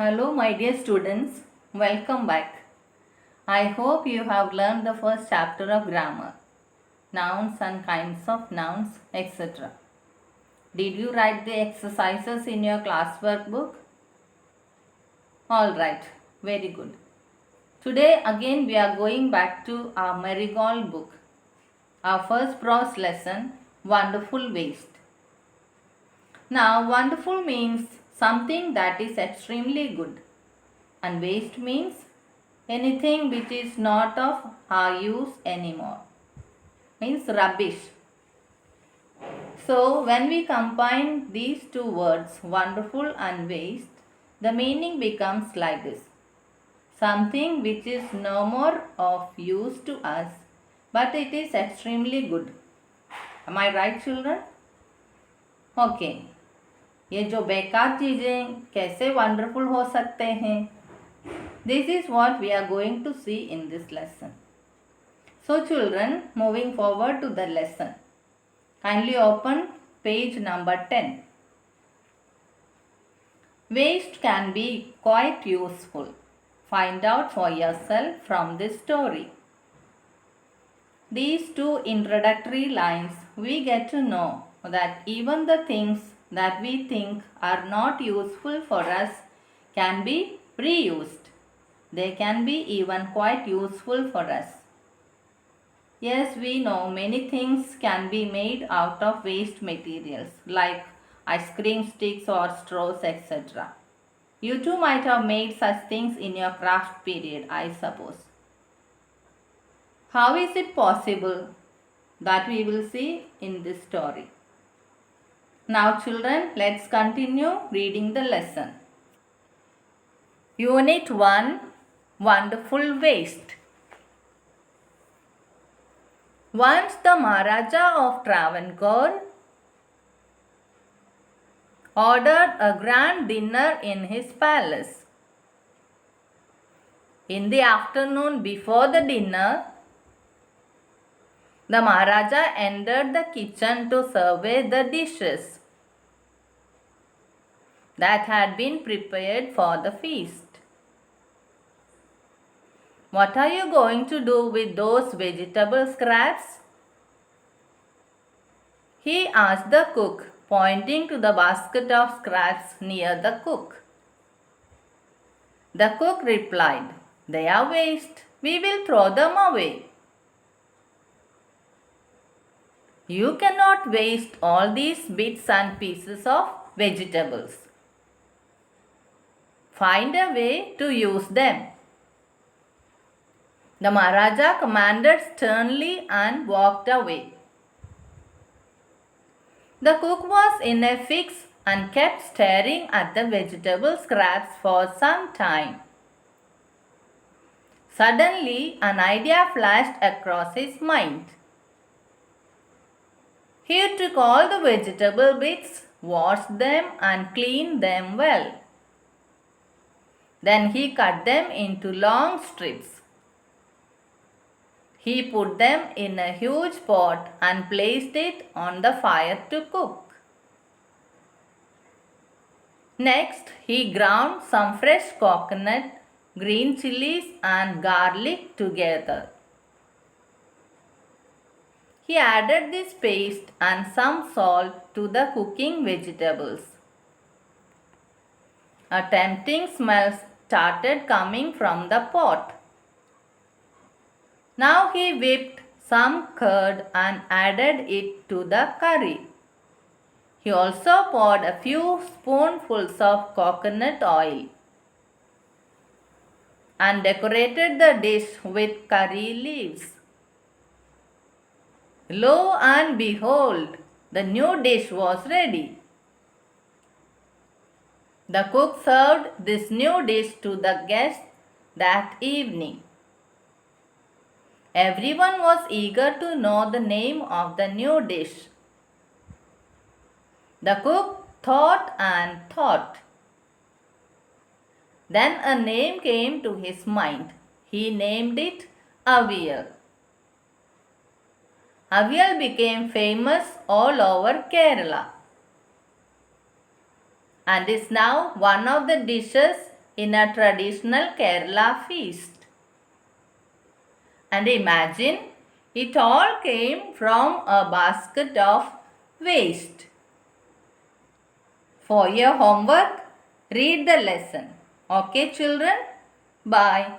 Hello, my dear students. Welcome back. I hope you have learned the first chapter of grammar, nouns and kinds of nouns, etc. Did you write the exercises in your classwork book? Alright, very good. Today again we are going back to our Marigold book. Our first prose lesson, Wonderful Waste. Now, wonderful means something that is extremely good, and waste means anything which is not of our use anymore, means rubbish. So when we combine these two words, wonderful and waste, the meaning becomes like this: something which is no more of use to us, but it is extremely good. Am I right, children? Okay. ये जो बेकार चीज़ें कैसे wonderful हो सकते हैं, this is what we are going to see in this lesson. So children, moving forward to the lesson, kindly open page number 10. Waste can be quite useful. Find out for yourself from this story. These two introductory lines, we get to know that even the things that we think are not useful for us can be reused. They can be even quite useful for us. Yes, we know many things can be made out of waste materials like ice cream sticks or straws, etc. You too might have made such things in your craft period, I suppose. How is it possible? That we will see in this story. Now children, let's continue reading the lesson. Unit 1, Wonderful Waste. Once the Maharaja of Travancore ordered a grand dinner in his palace. In the afternoon before the dinner, the Maharaja entered the kitchen to survey the dishes that had been prepared for the feast. What are you going to do with those vegetable scraps? He asked the cook, pointing to the basket of scraps near the cook. The cook replied, "They are waste. We will throw them away." You cannot waste all these bits and pieces of vegetables. Find a way to use them. The Maharaja commanded sternly and walked away. The cook was in a fix and kept staring at the vegetable scraps for some time. Suddenly, an idea flashed across his mind. He took all the vegetable bits, washed them and cleaned them well. Then he cut them into long strips. He put them in a huge pot and placed it on the fire to cook. Next, he ground some fresh coconut, green chilies and garlic together. He added this paste and some salt to the cooking vegetables. A tempting smell started coming from the pot. Now he whipped some curd and added it to the curry. He also poured a few spoonfuls of coconut oil and decorated the dish with curry leaves. Lo and behold, the new dish was ready. The cook served this new dish to the guests that evening. Everyone was eager to know the name of the new dish. The cook thought and thought. Then a name came to his mind. He named it Avial. Avial became famous all over Kerala and is now one of the dishes in a traditional Kerala feast. And imagine it all came from a basket of waste. For your homework, read the lesson. Okay, children? Bye.